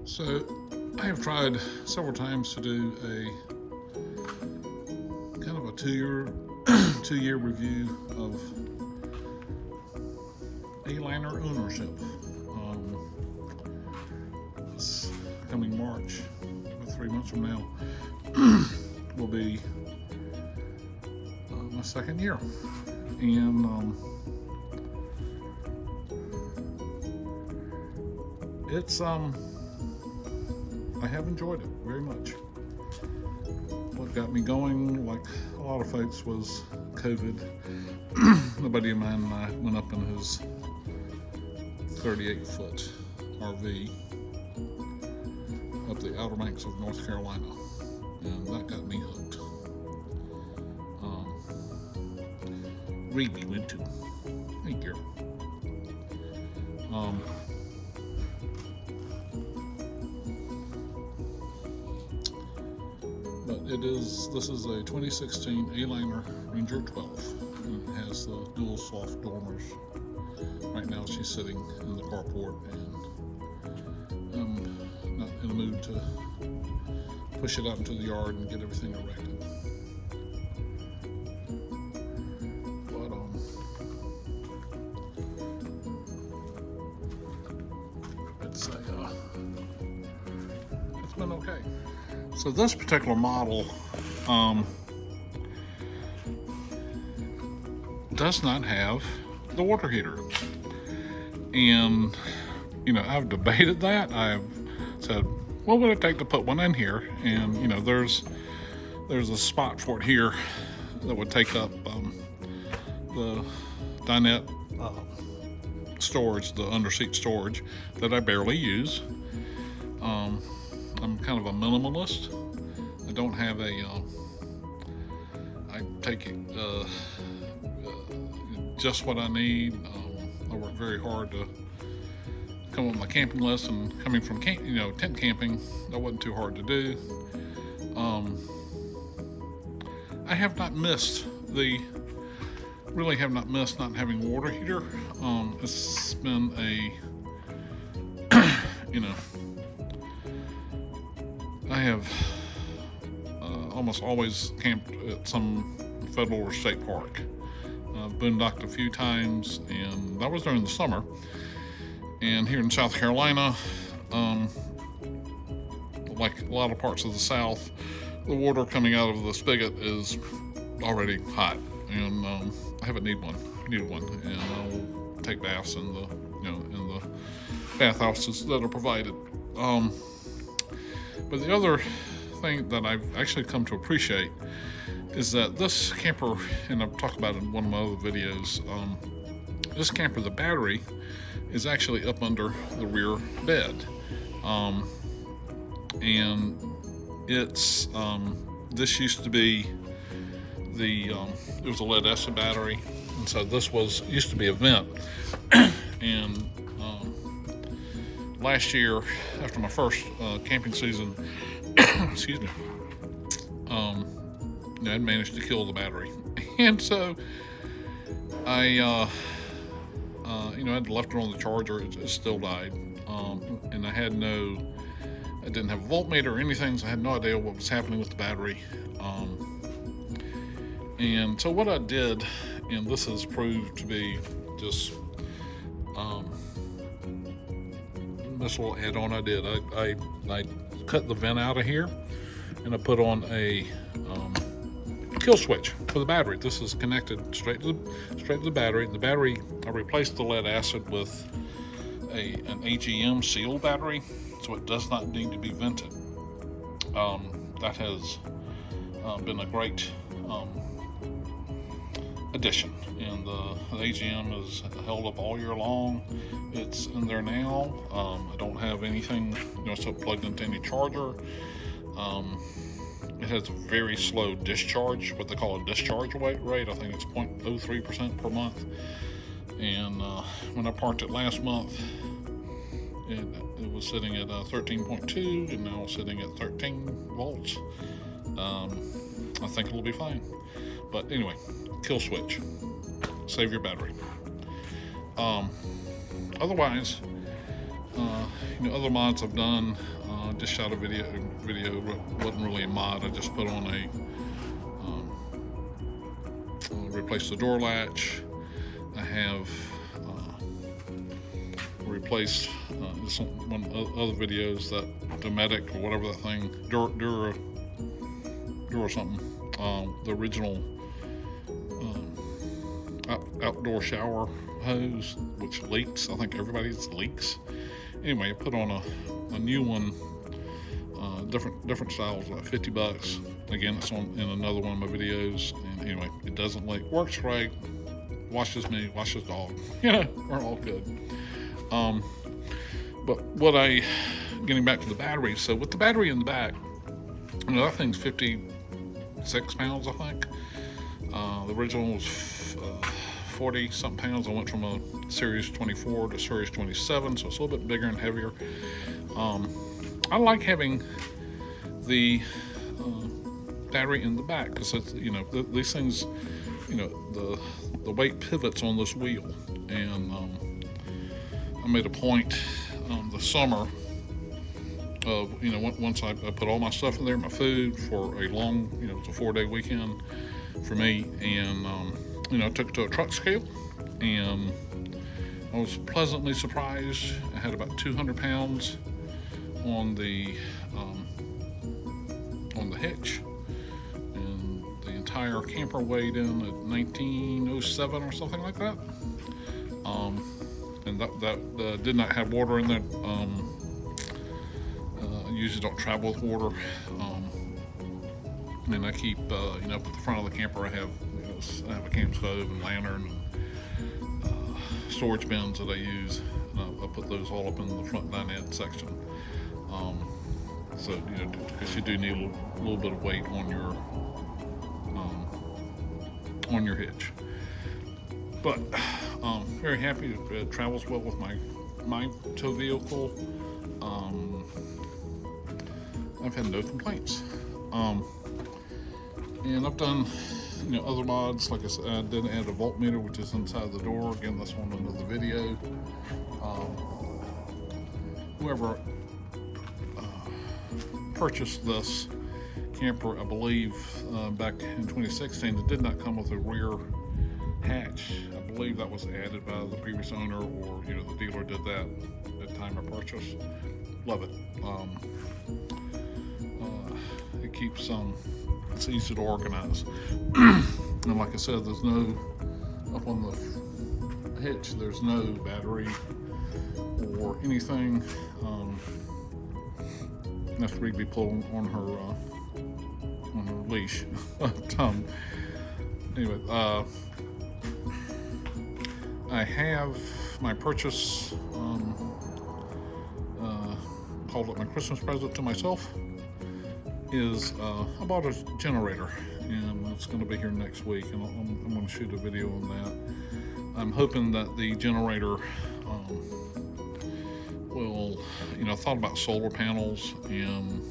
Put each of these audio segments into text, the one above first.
So I have tried several times to do a kind of a two-year review of Aliner ownership. This coming March, about 3 months from now, will be my second year, and it's I have enjoyed it very much. What got me going, like a lot of folks, was COVID. A buddy of mine and I went up in his 38-foot RV up the Outer Banks of North Carolina, and that got me hooked. Reed went to. Thank you. But this is a 2016 Aliner Ranger 12. And it has the dual soft dormers. Right now she's sitting in the carport, and I'm not in the mood to push it out into the yard and get everything erected. But it's been okay. So this particular model does not have the water heater, and I've debated that. I've said, what would it take to put one in here? And there's a spot for it here that would take up the dinette storage, the underseat storage that I barely use. I'm kind of a minimalist. I don't have I take just what I need. I work very hard to come up with my camping list, and coming from tent camping, that wasn't too hard to do. I have not missed not having a water heater. It's been I have almost always camped at some federal or state park. Boondocked a few times, and that was during the summer. And here in South Carolina, like a lot of parts of the South, the water coming out of the spigot is already hot, and I haven't needed one, and I'll take baths in the in the bathhouses that are provided. But the other thing that I've actually come to appreciate is that this camper, and I've talked about it in one of my other videos, this camper, the battery, is actually up under the rear bed. And it's, this used to be it was a lead acid battery, and so this used to be a vent. And last year, after my first camping season, excuse me, I'd managed to kill the battery, and so I had left it on the charger. It still died, and I didn't have a voltmeter or anything, so I had no idea what was happening with the battery. And so what I did, and this has proved to be just this little add-on I did. I cut the vent out of here, and I put on a kill switch for the battery. This is connected straight to the battery. The battery, I replaced the lead acid with an AGM sealed battery, so it does not need to be vented. That has been a great addition, and the AGM is held up all year long. It's in there now. I don't have anything so plugged into any charger. It has a very slow discharge, what they call a discharge rate. I think it's 0.03% per month. And when I parked it last month, it was sitting at 13.2, and now it's sitting at 13 volts. I think it'll be fine. But anyway, kill switch. Save your battery. Otherwise, Other mods I've done, just shot a video, wasn't really a mod, I just put on replaced the door latch. I have replaced one other videos, that Dometic or whatever that thing, Dura something, the original outdoor shower hose, which leaks. I think everybody's leaks. Anyway, I put on a new one, different styles, like $50. Again, it's in another one of my videos. And anyway, it doesn't leak, works great, washes me, washes dog. We're all good. But getting back to the battery. So with the battery in the back, that thing's 56 pounds, I think. The original was 40 something pounds. I went from a Series 24 to Series 27, so it's a little bit bigger and heavier. I like having the battery in the back because it's, these things, the weight pivots on this wheel, and I made a point the summer of, once I put all my stuff in there, my food, for a long, it's a 4-day weekend for me, and I took it to a truck scale, and I was pleasantly surprised. I had about 200 pounds on the hitch, and the entire camper weighed in at 1907 or something like that. And that did not have water in there. I usually don't travel with water. And I keep, up at the front of the camper, I have a camp stove and lantern, and storage bins that I use. And I put those all up in the front dinette section. So, because you do need a little bit of weight on your hitch. But very happy. It travels well with my tow vehicle. I've had no complaints. And I've done, other mods. Like I said, I did add a voltmeter, which is inside the door. Again, that's on another video. Whoever purchased this camper, I believe, back in 2016, it did not come with a rear hatch. I believe that was added by the previous owner, or the dealer did that at the time of purchase. Love it. It keeps it's easy to organize. And like I said, there's no, up on the hitch, there's no battery or anything. Has to really be pulled on her leash. Anyway, I have my purchase, called it my Christmas present to myself, is I bought a generator, and it's going to be here next week, and I'm going to shoot a video on that. I'm hoping that the generator will, I thought about solar panels, and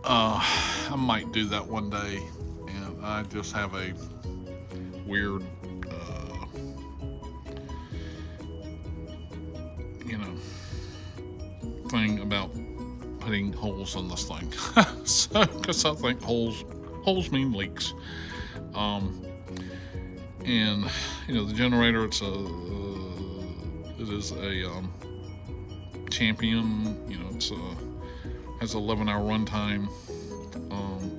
I might do that one day, and I just have a weird thing about putting holes in this thing. So, because I think holes mean leaks. And the generator, it is a Champion. It's has 11-hour runtime.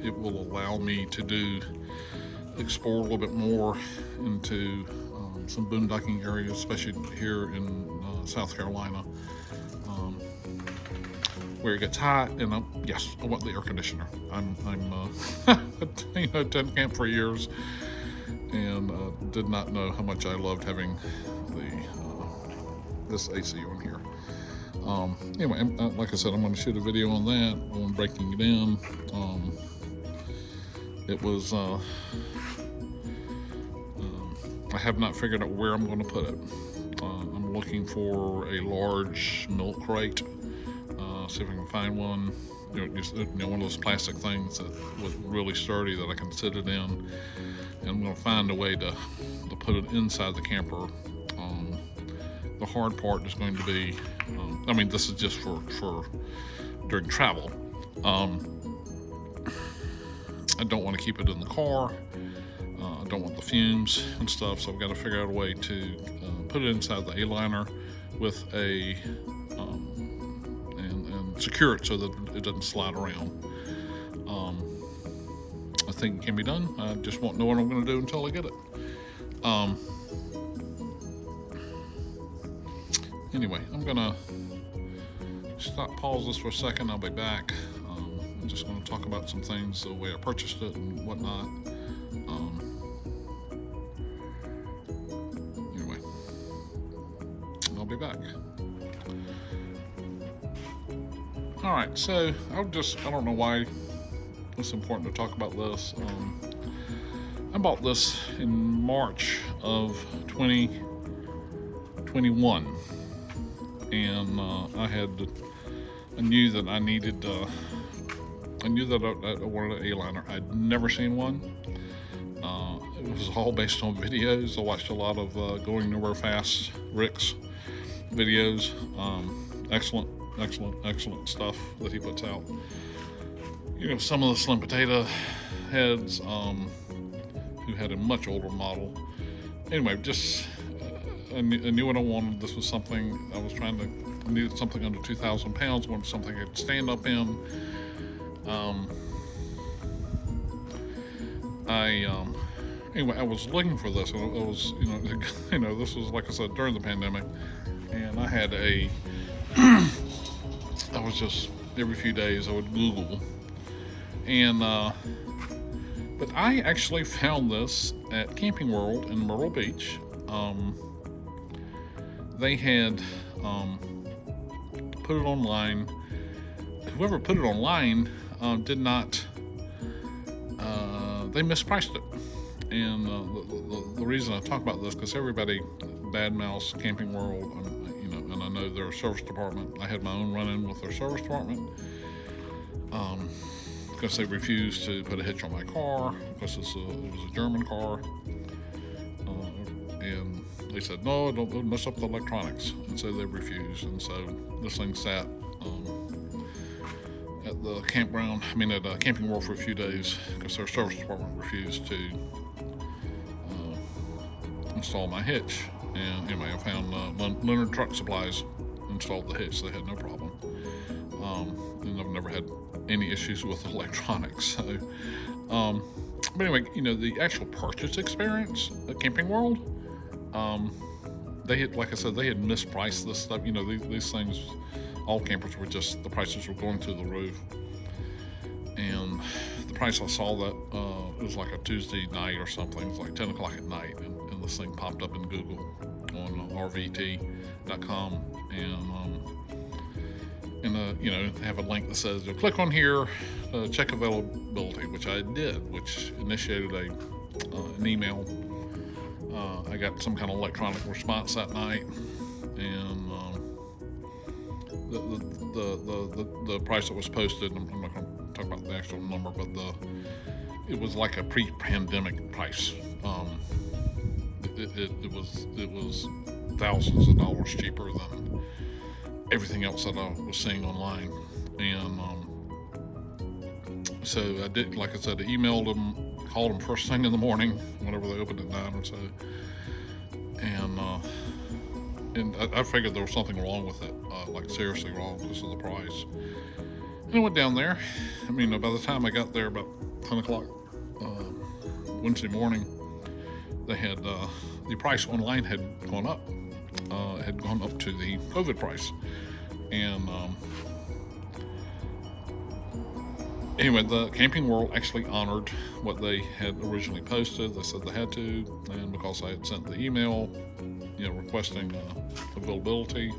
It will allow me to explore a little bit more into some boondocking areas, especially here in South Carolina, where it gets hot. And yes, I want the air conditioner. I'm tent camp for years, and did not know how much I loved having this AC on here. Anyway, like I said, I'm going to shoot a video on that, on breaking it in. It was, I have not figured out where I'm going to put it. I'm looking for a large milk crate, see if I can find one, just one of those plastic things that was really sturdy that I can sit it in. And I'm going to find a way to put it inside the camper. The hard part is going to be, I mean, this is just for during travel. I don't want to keep it in the car. I don't want the fumes and stuff, so I've got to figure out a way to put it inside the Aliner with a and secure it so that it doesn't slide around. I think it can be done. I just won't know what I'm going to do until I get it. Anyway, I'm going to pause this for a second. I'll be back. I'm just going to talk about some things, the way I purchased it and whatnot. Anyway, I'll be back. All right, so I don't know why it's important to talk about this. I bought this in March of 2021, and I knew that I needed, I wanted an Aliner. I'd never seen one. It was all based on videos. I watched a lot of Going Nowhere Fast Rick's videos. Excellent stuff that he puts out. You know, some of the Slim Potato heads who had a much older model. Anyway, just I knew what I wanted. This was something I was I needed something under 2,000 pounds, wanted something I could stand up in. Anyway, I was looking for this, and it was, this was, like I said, during the pandemic, and I had I was just, every few days I would Google, and, but I actually found this at Camping World in Myrtle Beach. They had, put it online. Whoever put it online, did not, they mispriced it. And the reason I talk about this, because everybody badmouths Camping World, and I know their service department. I had my own run-in with their service department, because they refused to put a hitch on my car, because it was a German car, and they said, no, don't mess up the electronics, and so they refused, and so this thing sat at the campground, at Camping World for a few days, because their service department refused to install my hitch. And anyway, I found Aliner Truck Supplies installed the hitch. They had no problem, and I've never had any issues with electronics. So, but anyway, the actual purchase experience at Camping World, they had, like I said, they had mispriced this stuff. These things, all campers were the prices were going through the roof. And the price I saw that, it was like a Tuesday night or something. It was like 10 o'clock at night, and this thing popped up in Google on rvt.com, and they have a link that says, click on here, check availability, which I did, which initiated an email. I got some kind of electronic response that night, and the price that was posted, I'm not going to talk about the actual number, but it was like a pre-pandemic price. It was thousands of dollars cheaper than everything else that I was seeing online, and so I did, like I said, I emailed them, called them first thing in the morning, whenever they opened at 9 or so, and I figured there was something wrong with it, like seriously wrong, because of the price. And I went down there. By the time I got there about 10 o'clock Wednesday morning, they had the price online had gone up. Had gone up to the COVID price, and anyway, the Camping World actually honored what they had originally posted. They said they had to, and because I had sent the email, requesting availability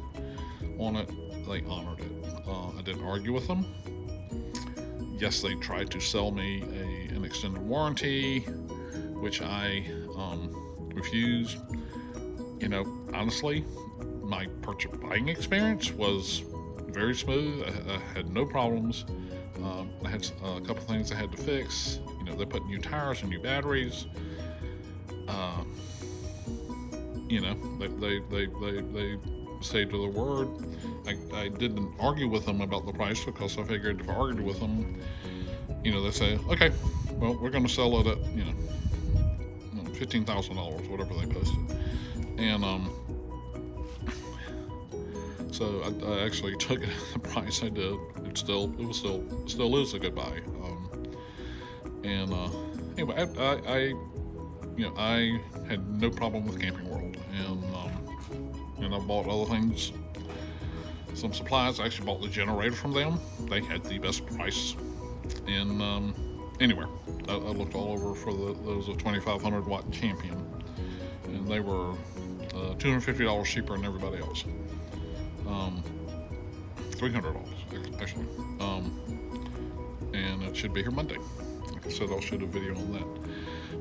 on it, they honored it. I didn't argue with them. Yes, they tried to sell me an extended warranty, which I refused. Honestly, my buying experience was very smooth. I had no problems. I had a couple things I had to fix. They put new tires and new batteries. you know, they say to their word. I didn't argue with them about the price because I figured if I argued with them, you know, they say, okay, well, we're going to sell it at, you know, $15,000, whatever they posted. And so I actually took it at the price I did. It still is a good buy. Anyway, I had no problem with Camping World, and I bought other things, some supplies. I actually bought the generator from them. They had the best price in anywhere. I looked all over for those a 2,500 watt Champion, and they were $250 cheaper than everybody else. $300 actually. And it should be here Monday. Like I said, I'll shoot a video on that.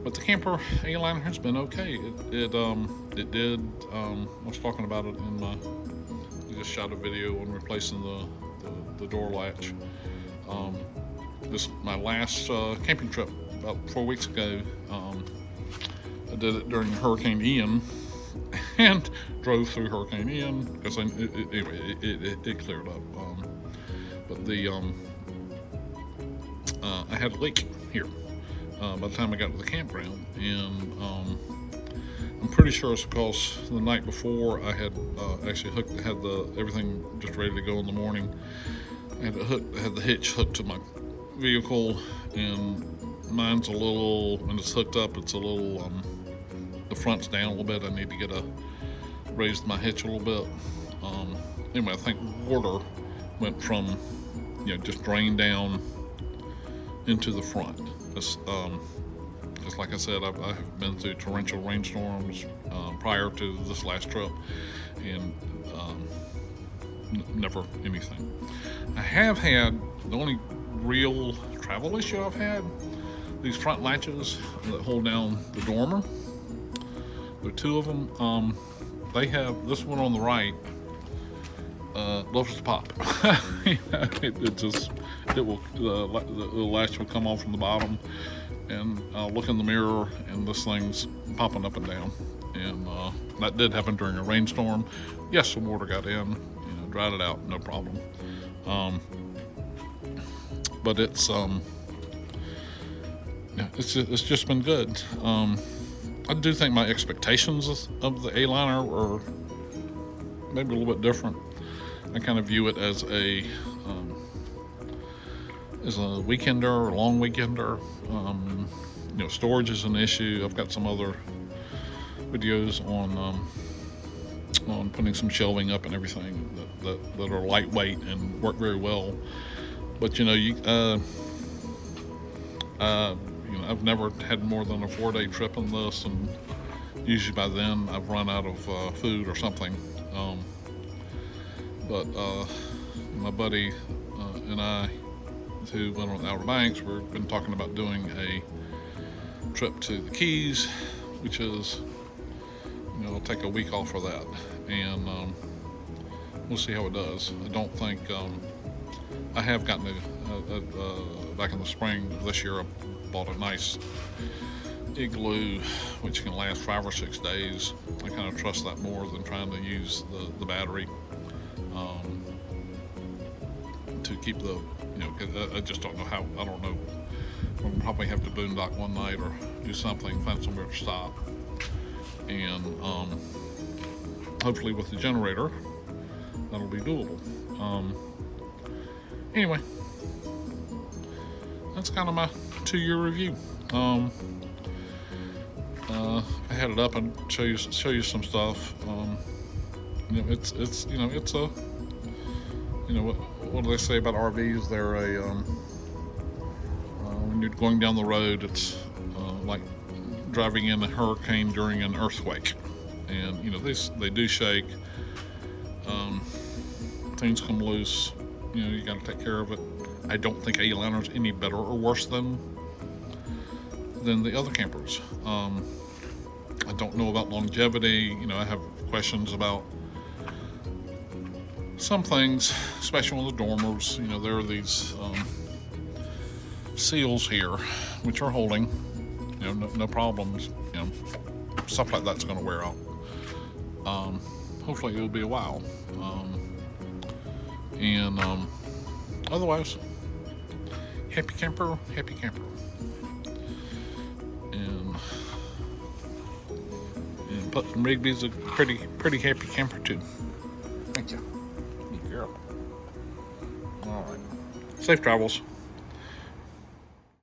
But the camper Aliner has been okay. It did. I was talking about it in my. I just shot a video on replacing the door latch. This my last camping trip about 4 weeks ago. I did it during Hurricane Ian, and drove through Hurricane Ian because it cleared up. But I had a leak here by the time I got to the campground, and I'm pretty sure it's because the night before I had actually had everything just ready to go in the morning. I had the hitch hooked to my vehicle, and mine's a little, when it's hooked up, it's a little the front's down a little bit. I need to get raised my hitch a little bit. Anyway, I think water went from, you know, just drained down into the front. Just like I said, I've been through torrential rainstorms prior to this last trip, and never anything. I have had, the only real travel issue I've had, these front latches that hold down the dormer. There are two of them. They have this one on the right. Loves to pop. The latch will come off from the bottom, and I'll look in the mirror, and this thing's popping up and down. And that did happen during a rainstorm. Yes, some water got in, you know, dried it out, no problem. But it's just been good. I do think my expectations of the Aliner are maybe a little bit different. I kind of view it as a weekender or long weekender. You know, storage is an issue. I've got some other videos on putting some shelving up and everything that are lightweight and work very well. But you know, I've never had more than a 4-day trip on this, and usually by then I've run out of food or something. But my buddy and I, who went on the Outer Banks, we've been talking about doing a trip to the Keys, which is, you know, I'll take a week off for that, and we'll see how it does. I don't think I have gotten back in the spring this year. I bought a nice igloo which can last 5 or 6 days. I kind of trust that more than trying to use the battery to keep the, you know, I just don't know how. I don't know. We'll probably have to boondock one night or do something, find somewhere to stop, and hopefully with the generator that'll be doable. Anyway, that's kind of my 2-year review. I had it up and show you some stuff. You know, it's you know, it's a, you know, what do they say about RVs? They're a when you're going down the road, it's like driving in a hurricane during an earthquake, and you know, they do shake. Things come loose. You know, you got to take care of it. I don't think Aliner's any better or worse than the other campers. I don't know about longevity. You know, I have questions about some things, especially on the dormers. You know, there are these seals here, which are holding. You know, no problems. You know, stuff like that's going to wear out. Hopefully it'll be a while. And otherwise, happy camper, happy camper. And Rigby's a pretty happy camper too. Thank you. Good girl. All right. Safe travels.